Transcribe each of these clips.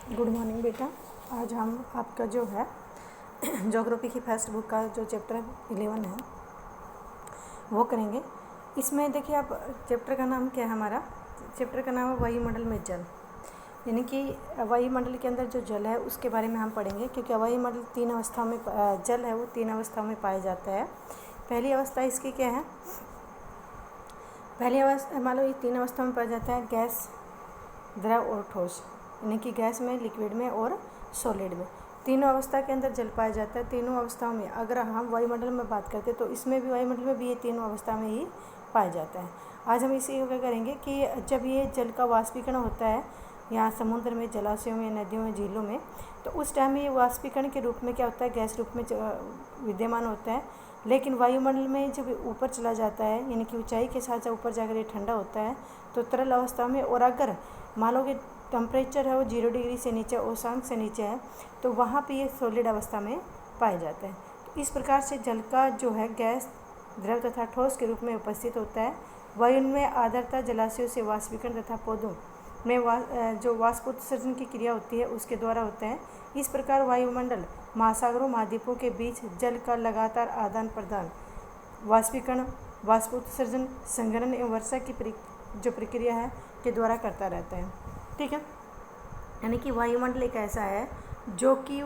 Good morning बेटा। आज हम आपका जो है ज्योग्राफी की फर्स्ट बुक का जो चैप्टर 11 है वो करेंगे। इसमें देखिए आप चैप्टर का नाम क्या है, हमारा चैप्टर का नाम है वायुमंडल में जल, यानी कि वायुमंडल के अंदर जो जल है उसके बारे में हम पढ़ेंगे, क्योंकि वायुमंडल तीन अवस्थाओं में जल है वो तीन अवस्थाओं में पाया जाता है। पहली अवस्था इसकी क्या है, पहली अवस्था मान लो ये तीन अवस्थाओं में पाया जाता है, गैस, द्रव और ठोस, यानी कि गैस में, लिक्विड में और सॉलिड में। तीनों अवस्था के अंदर जल पाया जाता है। तीनों अवस्थाओं में अगर हम वायुमंडल में बात करते हैं तो इसमें भी, वायुमंडल में भी ये तीनों अवस्था में ही पाया जाता है। आज हम इसी को क्या करेंगे कि जब ये जल का वाष्पीकरण होता है यहाँ समुद्र में, जलाशयों में, नदियों में, झीलों में, तो उस टाइम ये वाष्पीकरण के रूप में क्या होता है, गैस रूप में विद्यमान होता है। लेकिन वायुमंडल में जब ऊपर चला जाता है, यानी कि ऊंचाई के साथ जब ऊपर जाकर ये ठंडा होता है तो तरल अवस्था में, और अगर मान लो कि टेम्परेचर है वो 0 डिग्री से नीचे, औषांक से नीचे है, तो वहाँ पे ये सॉलिड अवस्था में पाया जाता है। तो इस प्रकार से जल का जो है गैस, द्रव तथा ठोस के रूप में उपस्थित होता है। वायु में आर्द्रता, जलाशयों से वाष्पीकरण तथा पौधों में जो वाष्पोत्सर्जन की क्रिया होती है उसके द्वारा होता है। इस प्रकार वायुमंडल, महासागरों, महाद्वीपों के बीच जल का लगातार आदान प्रदान वाष्पीकरण, वाष्पोत्सर्जन, संघनन एवं वर्षा की जो प्रक्रिया है के द्वारा करता रहता है। ठीक है, यानी कि वायुमंडल एक ऐसा है जो कि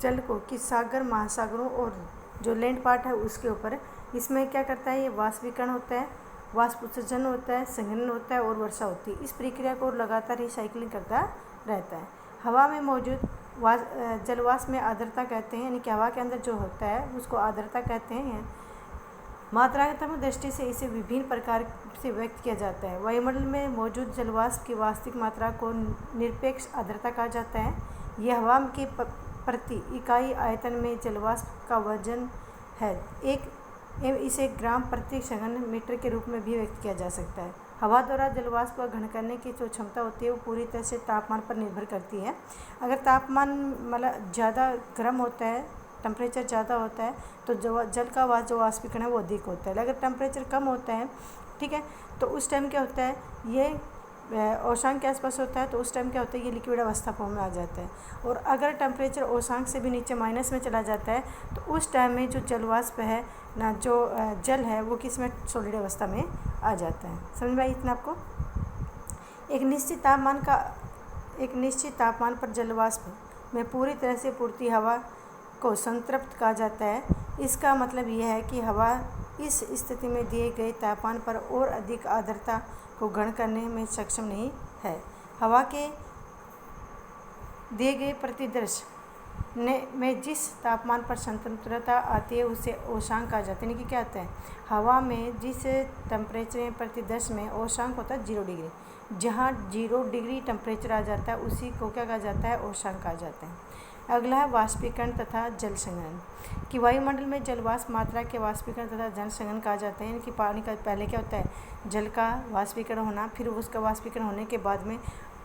जल को कि सागर, महासागरों और जो लैंड पार्ट है उसके ऊपर, इसमें क्या करता है, ये वाष्पीकरण होता है, वाष्पोत्सर्जन होता है, संघनन होता है और वर्षा होती है। इस प्रक्रिया को लगातार ही साइकिलिंग करता रहता है। हवा में मौजूद जलवाष्प में आर्द्रता कहते हैं, यानी कि हवा के अंदर जो होता है उसको आर्द्रता कहते हैं। मात्रात्मक दृष्टि से इसे विभिन्न प्रकार से व्यक्त किया जाता है। वायुमंडल में मौजूद जलवाष्प की वास्तविक मात्रा को निरपेक्ष आर्द्रता कहा जाता है। यह हवा के प्रति इकाई आयतन में जलवाष्प का वजन है। इसे ग्राम प्रति घन मीटर के रूप में भी व्यक्त किया जा सकता है। हवा द्वारा जलवाष्प को घन करने की जो क्षमता होती है वो पूरी तरह से तापमान पर निर्भर करती है। अगर तापमान मतलब ज़्यादा गर्म होता है, टेम्परेचर ज़्यादा होता है, तो जल का जो वाष्पीकरण है वो अधिक होता है। अगर टेम्परेचर कम होता है, ठीक है, तो उस टाइम क्या होता है, ये औषांक के आसपास होता है, तो उस टाइम क्या होता है, ये लिक्विड अवस्था फॉर्म में आ जाता है। और अगर टेम्परेचर औषांक से भी नीचे माइनस में चला जाता है तो उस टाइम में जो जलवाष्प है ना, जो जल है वो किस में, सॉलिड अवस्था में आ जाता है। समझ में आई इतना आपको। एक निश्चित तापमान पर जलवाष्प में पूरी तरह से पूर्ति हवा को संतृप्त कहा जाता है। इसका मतलब यह है कि हवा इस स्थिति में दिए गए तापमान पर और अधिक आर्द्रता को ग्रहण करने में सक्षम नहीं है। हवा के दिए गए प्रतिदर्श में जिस तापमान पर संतृप्तता आती है उसे औषांक कहा जाता है। यानी कि क्या होता है, हवा में जिस टेम्परेचर प्रतिदर्श में औषांक होता है 0 डिग्री, जहाँ 0 डिग्री टेम्परेचर आ जाता है उसी को क्या कहा जाता है, औषांक कहा जाता है। अगला है वाष्पीकरण तथा जल संघनन, कि वायुमंडल में जलवाष्प मात्रा के वाष्पीकरण तथा जल संघनन कहा जाता है। यानी कि पानी का पहले क्या होता है, जल का वाष्पीकरण होना, फिर उसका वाष्पीकरण होने के बाद में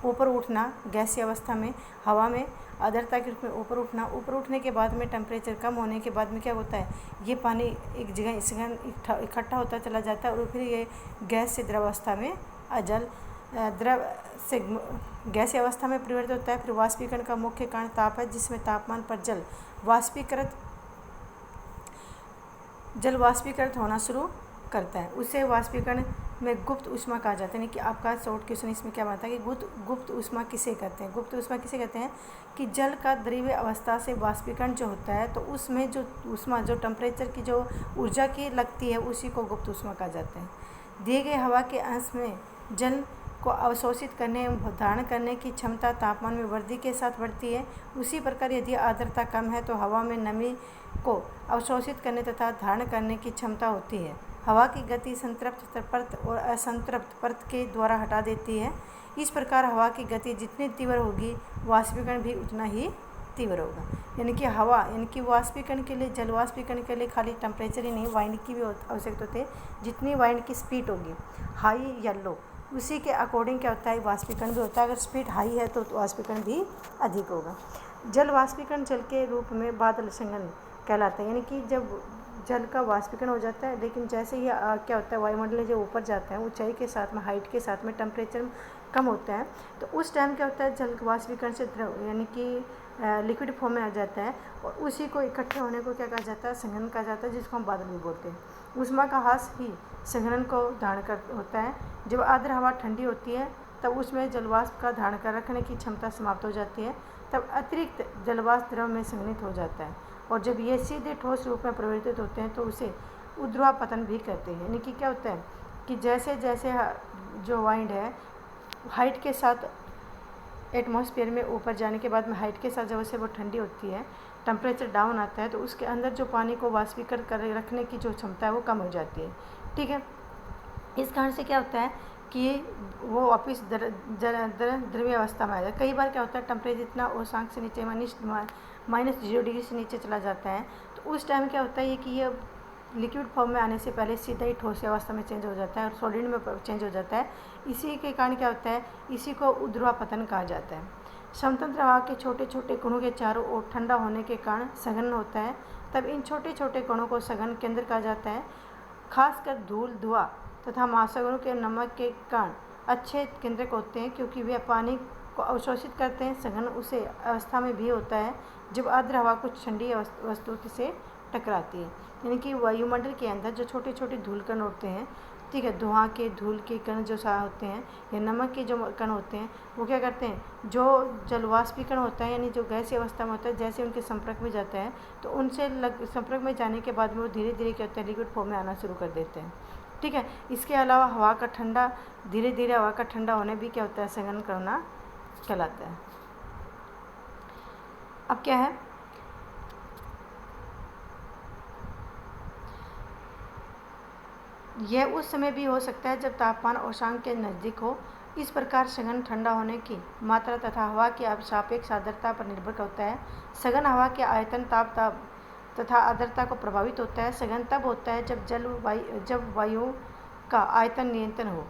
ऊपर उठना, गैसीय अवस्था में, हवा में आर्द्रता के रूप में ऊपर उठना, ऊपर उठने के बाद में टेम्परेचर कम होने के बाद में क्या होता है, ये पानी एक जगह इकट्ठा होता चला जाता है और फिर ये गैस से द्रवावस्था में, द्रव से गैसीय अवस्था में परिवर्तित होता है। फिर वाष्पीकरण का मुख्य कारण ताप है, जिसमें तापमान पर जल वाष्पीकृत होना शुरू करता है। उसे वाष्पीकरण में गुप्त ऊष्मा कहा जाता है। यानी कि आपका शॉर्ट क्वेश्चन इसमें क्या बनता है कि गुप्त ऊष्मा किसे कहते हैं। गुप्त ऊष्मा किसे कहते हैं कि जल का द्रवीय अवस्था से वाष्पीकरण जो होता है तो उसमें जो ऊष्मा, जो टेम्परेचर की जो ऊर्जा की लगती है उसी को गुप्त ऊष्मा कहा जाता है। दिए गए हवा के अंश में जल को अवशोषित करने एवं धारण करने की क्षमता तापमान में वृद्धि के साथ बढ़ती है। उसी प्रकार यदि आर्द्रता कम है तो हवा में नमी को अवशोषित करने तथा धारण करने की क्षमता होती है। हवा की गति संतृप्त परत और असंतृप्त परत के द्वारा हटा देती है। इस प्रकार हवा की गति जितनी तीव्र होगी वाष्पीकरण भी उतना ही तीव्र होगा। यानी कि हवा, यानी कि वाष्पीकरण के लिए, जल वाष्पीकरण के लिए खाली टेम्परेचर ही नहीं, वाइंड की भी आवश्यकता होती है। जितनी वाइंड की स्पीड होगी, हाई या लो, उसी के अकॉर्डिंग क्या होता है, वाष्पीकरण भी होता है। अगर स्पीड हाई है तो वाष्पीकरण भी अधिक होगा। जल वाष्पीकरण जल के रूप में बादल संघनन कहलाता है। यानी कि जब जल का वाष्पीकरण हो जाता है, लेकिन जैसे ही क्या होता है, वायुमंडल जो ऊपर जाता है, ऊंचाई के साथ में, हाइट के साथ में, टेम्परेचर कम होता है तो उस टाइम क्या होता है, जल वाष्पीकरण से द्रव यानी कि लिक्विड फॉर्म में आ जाता है और उसी को इकट्ठे होने को क्या कहा जाता है, संघनन कहा जाता है, जिसको हम बादल भी बोलते हैं। ऊष्मा का ह्रास ही संघनन को धारण कर होता है। जब आर्द्र हवा ठंडी होती है तब उसमें जलवाष्प का धारण कर रखने की क्षमता समाप्त हो जाती है, तब अतिरिक्त जलवाष्प द्रव में संघनित हो जाता है और जब ये सीधे ठोस रूप में परिवर्तित होते हैं तो उसे ऊर्ध्वापतन भी कहते हैं। यानी कि क्या होता है कि जैसे जैसे जो वाइंड है हाइट के साथ एटमॉस्फेयर में ऊपर जाने के बाद में हाइट के साथ जब से वो ठंडी होती है, टेम्परेचर डाउन आता है तो उसके अंदर जो पानी को वाष्पीकरण कर रखने की जो क्षमता है वो कम हो जाती है। ठीक है, इस कारण से क्या होता है कि वो वापिस द्रव्य अवस्था में आ जाता है। कई बार क्या होता है टेम्परेचर इतना उष्मांक से नीचे -0 डिग्री से नीचे चला जाता है तो उस टाइम क्या होता है कि ये लिक्विड फॉर्म में आने से पहले सीधा ही ठोस अवस्था में चेंज हो जाता है और सॉलिड में चेंज हो जाता है। इसी के कारण क्या होता है, इसी को ऊर्ध्वापतन कहा जाता है। समतंत्र हवा के छोटे छोटे कणों के चारों ओर ठंडा होने के कारण सघन होता है, तब इन छोटे छोटे कणों को सघन केंद्र कहा जाता है। खासकर धूल, धुआं तथा महासागरों के नमक के कारण अच्छे केंद्रक होते हैं क्योंकि वे पानी को अवशोषित करते हैं। सघन उसे अवस्था में भी होता है जब आर्द्र हवा कुछ ठंडी वस्तु से टकराती है। यानी कि वायुमंडल के अंदर जो छोटे छोटे धूल कण होते हैं, ठीक है, धुआं के धूल के कण जो होते हैं या नमक के जो कण होते हैं वो क्या करते हैं, जो जलवाष्पीकरण होता है यानी जो गैसीय अवस्था में होता है, जैसे उनके संपर्क में जाता है तो उनसे संपर्क में जाने के बाद में वो धीरे धीरे क्या होता है लिक्विड फॉर्म में आना शुरू कर देते हैं। ठीक है, इसके अलावा हवा का ठंडा धीरे धीरे हवा का ठंडा होने भी क्या होता है सघन करना कहलाता है। अब क्या है, यह उस समय भी हो सकता है जब तापमान अक्षांश के नज़दीक हो। इस प्रकार सघन ठंडा होने की मात्रा तथा हवा की सापेक्ष आर्द्रता पर निर्भर करता है। सघन हवा के आयतन, ताप तथा आर्द्रता को प्रभावित होता है। सघन तब होता है जब वायु का आयतन नियंत्रण हो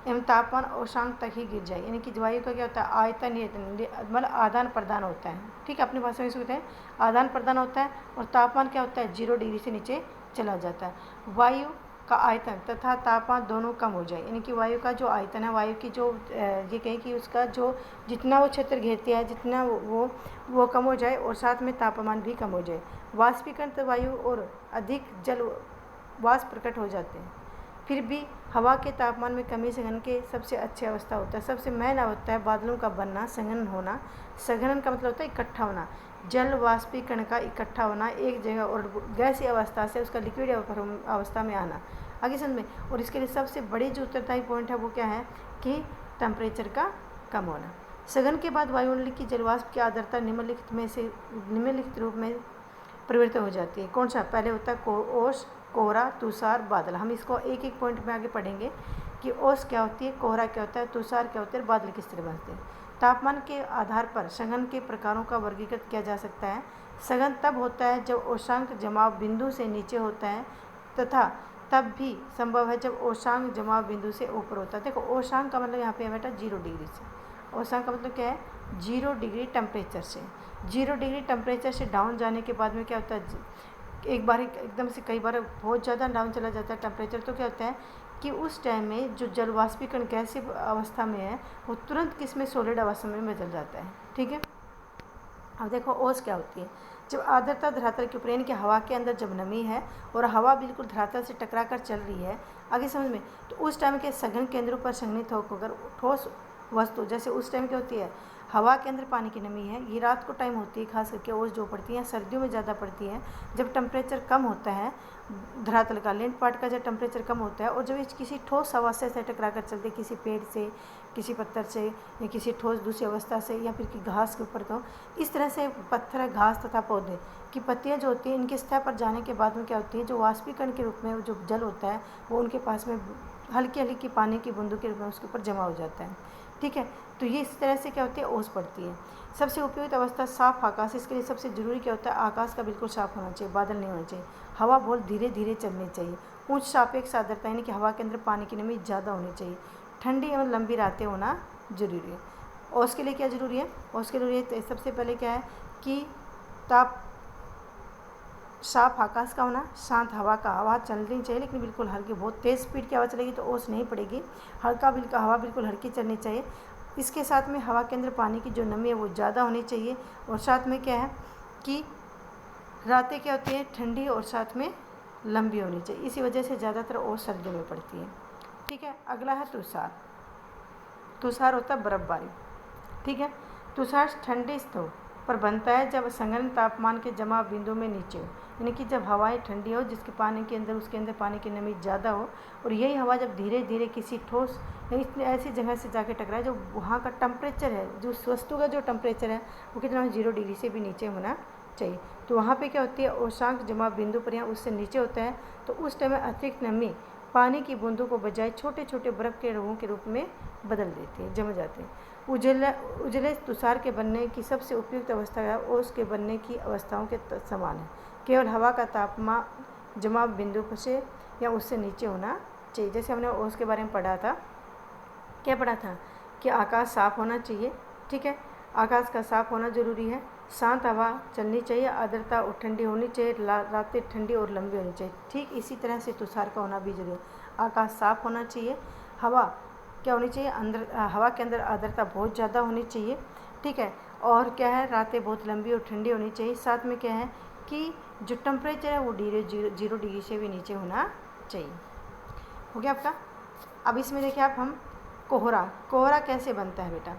एवं तापमान अक्षांश तक ही गिर जाए। यानी कि वायु का क्या होता है, आयतन नियंत्रण मतलब आदान प्रदान होता है। ठीक है, अपनी भाषा में इसको आदान प्रदान होता है और तापमान क्या होता है 0 डिग्री से नीचे चला जाता है। वायु का आयतन तथा तापमान दोनों कम हो जाए, यानी कि वायु का जो आयतन है, वायु की जो ये कहें कि उसका जो जितना वो क्षेत्र घेरती है जितना वो कम हो जाए और साथ में तापमान भी कम हो जाए। वाष्पीकरण तो वायु और अधिक जल वाष्प प्रकट हो जाते हैं। फिर भी हवा के तापमान में कमी सघन के सबसे अच्छी अवस्था होता है। सबसे मेन होता है बादलों का बनना, संघनन होना। संघनन का मतलब होता है इकट्ठा होना, जल वाष्पीकरण का इकट्ठा होना एक जगह और गैसीय अवस्था से उसका लिक्विड अवस्था में आना। आगे समझ में, और इसके लिए सबसे बड़ी जो उत्तरदायी पॉइंट है वो क्या है कि टेम्परेचर का कम होना। सघन के बाद वायुमंडल की जलवाष्प की आर्द्रता निम्नलिखित रूप में परिवर्तित हो जाती है। कौन सा, पहले होता है ओस, कोहरा, तुषार, बादल। हम इसको एक एक पॉइंट में आगे पढ़ेंगे कि ओस क्या होती है, कोहरा क्या होता है, तुषार क्या होता है, बादल किस तरह बनते हैं। तापमान के आधार पर सघन के प्रकारों का वर्गीकृत किया जा सकता है। सघन तब होता है जब अक्षांश जमाव बिंदु से नीचे होता है तथा तब भी संभव है जब अक्षांश जमाव बिंदु से ऊपर होता है। देखो अक्षांश का मतलब यहाँ पे है बेटा 0 डिग्री से। अक्षांश का मतलब क्या है, 0 डिग्री टेम्परेचर से। 0 डिग्री टेम्परेचर से डाउन जाने के बाद में क्या होता है, एक बार एकदम से कई बार बहुत ज़्यादा डाउन चला जाता है टेम्परेचर, तो क्या होता है कि उस टाइम में जो जल वाष्पीकरण गैसीय अवस्था में है वो तुरंत किसमें सॉलिड अवस्था में बदल जाता है। ठीक है, अब देखो ओस क्या होती है, जब आर्द्रता धरातल के ऊपर यानी कि हवा के अंदर जब नमी है और हवा बिल्कुल धरातल से टकरा कर चल रही है, आगे समझ में, तो उस टाइम के सघन केंद्रों पर संघनित होकर ठोस वस्तु, जैसे उस टाइम क्या होती है हवा के अंदर पानी की नमी है, ये रात को टाइम होती है, खास करके ओस जो पड़ती है सर्दियों में ज़्यादा पड़ती है जब टेम्परेचर कम होता है धरातल का, लैंड पार्ट का जब टेम्परेचर कम होता है और जब किसी ठोस हवा से टकरा कर चलते, किसी पेड़ से, किसी पत्थर से या किसी ठोस दूसरी अवस्था से या फिर घास के ऊपर, तो इस तरह से पत्थर, घास तथा पौधे की पत्तियाँ जो होती हैं इनके सतह पर जाने के बाद में क्या होती है, जो वाष्पीकरण के रूप में जो जल होता है वो उनके पास में हल्की हल्की पानी की बूंदों के रूप में उसके ऊपर जमा हो जाता है। ठीक है, तो ये इस तरह से क्या होती है ओस पड़ती है। सबसे उपयुक्त अवस्था साफ आकाश, इसके लिए सबसे जरूरी क्या होता है, आकाश का बिल्कुल साफ होना चाहिए, बादल नहीं होना चाहिए, हवा बहुत धीरे धीरे चलनी चाहिए, उच्च सापेक्ष आर्द्रता यानी कि हवा के अंदर पानी की नमी ज़्यादा होनी चाहिए, ठंडी एवं लंबी रातें होना जरूरी है। और उसके लिए क्या ज़रूरी है, और उसके लिए सबसे पहले क्या है कि साफ आकाश का होना, शांत हवा चलनी चाहिए लेकिन बिल्कुल हल्की, बहुत तेज़ स्पीड की हवा चलेगी तो ओस नहीं पड़ेगी, हवा बिल्कुल हल्की चलनी चाहिए, इसके साथ में हवा के अंदर पानी की जो नमी है वो ज़्यादा होनी चाहिए, और साथ में क्या है कि रातें क्या होती हैं ठंडी और साथ में लंबी होनी चाहिए, इसी वजह से ज़्यादातर ओस सर्दियों में पड़ती है। ठीक है, अगला है तुषार। तुषार होता है बर्फबारी। ठीक है, तुषार ठंडे स्थल पर बनता है जब संघनन तापमान के जमाव बिंदु में नीचे हो, यानी कि जब हवाएं ठंडी हो जिसके पानी के अंदर उसके अंदर पानी की नमी ज़्यादा हो, और यही हवा जब धीरे धीरे किसी ठोस इतनी ऐसी जगह से जाके टकराए जो वहाँ का टेम्परेचर है, जो उस वस्तु का जो टेम्परेचर है वो कितना 0 डिग्री से भी नीचे होना चाहिए। तो वहाँ पे क्या होती है औष्णांक जमाव बिंदु पर या उससे नीचे होता है, तो उस टाइम में अतिरिक्त नमी पानी की बूंदों को बजाय छोटे छोटे बर्फ़ के रोगों के रूप में बदल देती है, जम जाते हैं। उजले तुषार के बनने की सबसे उपयुक्त अवस्था है ओस के बनने की अवस्थाओं के समान है, केवल हवा का तापमान जमाव बिंदु से या उससे नीचे होना चाहिए। जैसे हमने ओस के बारे में पढ़ा था, क्या पढ़ा था कि आकाश साफ होना चाहिए। ठीक है, आकाश का साफ होना जरूरी है, शांत हवा चलनी चाहिए, आर्द्रता और ठंडी होनी चाहिए, रातें ठंडी और लंबी होनी चाहिए। ठीक इसी तरह से तुषार का होना भी जरूरी है, आकाश साफ होना चाहिए, हवा क्या होनी चाहिए अंदर, हवा के अंदर आर्द्रता बहुत ज़्यादा होनी चाहिए। ठीक है, और क्या है रातें बहुत लंबी और ठंडी होनी चाहिए, साथ में क्या है कि जो टेम्परेचर है वो 0 डिग्री से भी नीचे होना चाहिए। हो गया आपका। अब इसमें देखिए आप हम कोहरा कैसे बनता है बेटा।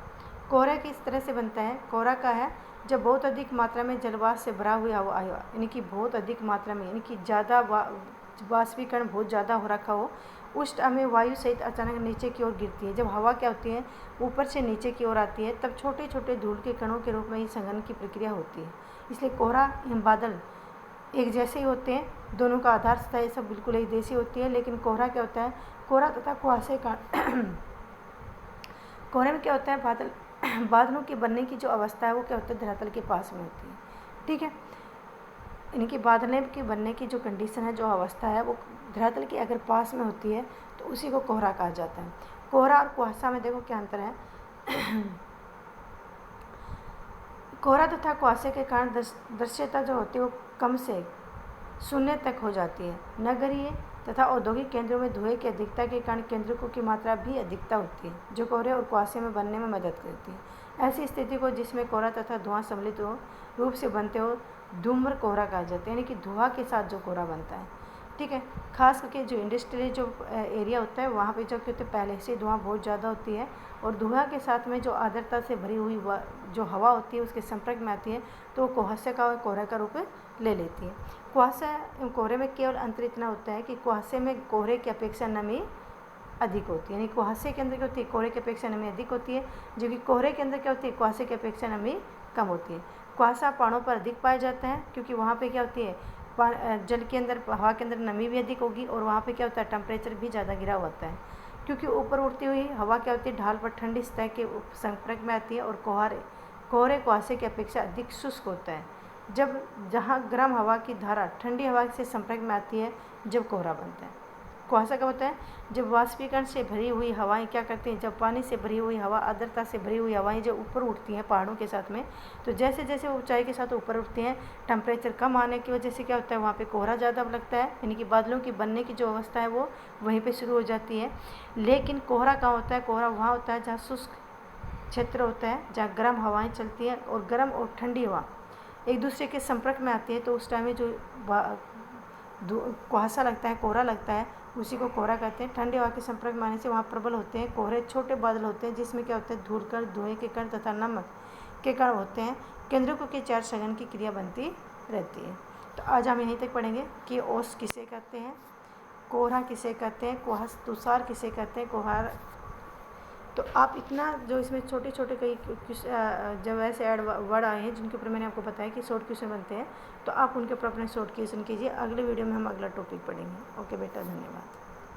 कोहरा किस तरह से बनता है, कोहरा का है जब बहुत अधिक मात्रा में जलवाष्प से भरा हुआ हवा, यानी कि बहुत अधिक मात्रा में, यानी कि ज़्यादा वाष्पीकरण बहुत ज़्यादा हो रखा हो, उस टाइम में वायु सहित अचानक नीचे की ओर गिरती है। जब हवा क्या होती है ऊपर से नीचे की ओर आती है, तब छोटे छोटे धूल के कणों के रूप में ही संघनन की प्रक्रिया होती है। इसलिए कोहरा एवं बादल एक जैसे ही होते हैं, दोनों का आधार सतह ये सब बिल्कुल एक जैसी होती है, लेकिन कोहरा क्या होता है, कोहरा तथा कुहासे का कोहरे में क्या होता है बादलों के बनने की जो अवस्था है वो क्या होता है धरातल के पास में होती है। ठीक है, यानी कि बादलों के बनने की जो कंडीशन है, जो अवस्था है वो धरातल के अगर पास में होती है तो उसी को कोहरा कहा जाता है। कोहरा और कुहासा में देखो क्या अंतर है। कोहरा तथा कुहासे के कारण दृश्यता जो होती है वो कम से 0 तक हो जाती है। नगरीय तथा औद्योगिक केंद्रों में धुएं की अधिकता के कारण केंद्रकों की मात्रा भी अधिकता होती है, जो कोहरे और कुहासे में बनने में मदद करती है। ऐसी स्थिति को जिसमें कोहरा तथा धुआं सम्मिलित रूप से बनते हो धूम्र कोहरा कहा जाता है, यानी कि धुआं के साथ जो कोहरा बनता है। ठीक है, खास करके जो इंडस्ट्रियल जो एरिया होता है वहाँ पे जो क्या होता है पहले से धुआं बहुत ज़्यादा होती है, और धुआं के साथ में जो आर्द्रता से भरी हुई जो हवा होती है उसके संपर्क में आती है तो वो कुहासे का और कोहरे का रूप ले लेती है। कुहासा एवं कोहरे में केवल अंतर इतना होता है कि कुहासे में कोहरे की अपेक्षा नमी अधिक होती है, यानी कुहासे के अंदर क्या होती है कोहरे की अपेक्षा नमी अधिक होती है, जो कि कोहरे के अंदर क्या होती है कुहासे की अपेक्षा नमी कम होती है। कुहासा पहाड़ों पर अधिक पाया जाता है क्योंकि वहाँ पे क्या होती है जल के अंदर हवा के अंदर नमी भी अधिक होगी, और वहाँ पे क्या होता है टेम्परेचर भी ज़्यादा गिरा होता है, क्योंकि ऊपर उड़ती हुई हवा क्या होती है ढाल पर ठंडी सतह के संपर्क में आती है, और कोहरे कुहासे की अपेक्षा अधिक शुष्क होता है। जब जहाँ गर्म हवा की धारा ठंडी हवा से संपर्क में आती है जब कोहरा बनता है। कुहासा कब होता है जब वाष्पीकरण से भरी हुई हवाएं क्या करती हैं, जब पानी से भरी हुई हवा आर्द्रता से भरी हुई हवाएं जब ऊपर उठती हैं पहाड़ों के साथ में, तो जैसे जैसे वो ऊंचाई के साथ ऊपर उठती हैं टेम्परेचर कम आने की वजह से क्या होता है वहाँ पे कोहरा ज़्यादा लगता है, यानी कि बादलों की बनने की जो अवस्था है वो वहीं पर शुरू हो जाती है। लेकिन कोहरा कहाँ होता है, कोहरा वहाँ होता है जहाँ शुष्क क्षेत्र होता है, जहाँ गर्म हवाएँ चलती हैं, और गर्म और ठंडी हवा एक दूसरे के संपर्क में आती है, तो उस टाइम में जो कुहासा लगता है कोहरा लगता है उसी को कोहरा कहते हैं। ठंडी हवा के संपर्क में आने से वहाँ प्रबल होते हैं कोहरे, छोटे बादल होते हैं जिसमें क्या होता है धूल कण, धुएं के कण तथा नमक के कण होते हैं। केंद्रकों के 4 संघनन की क्रिया बनती रहती है। तो आज हम यहीं तक पढ़ेंगे कि ओस किसे कहते हैं, कोहरा किसे कहते हैं, तुषार किसे कहते हैं, कोहरा। तो आप इतना जो इसमें छोटे छोटे कई जब ऐसे ऐड वर्ड आए हैं जिनके ऊपर मैंने आपको बताया कि शॉर्ट क्वेश्चन बनते हैं, तो आप उनके ऊपर अपने शॉर्ट क्वेश्चन कीजिए। अगले वीडियो में हम अगला टॉपिक पढ़ेंगे। ओके बेटा, धन्यवाद।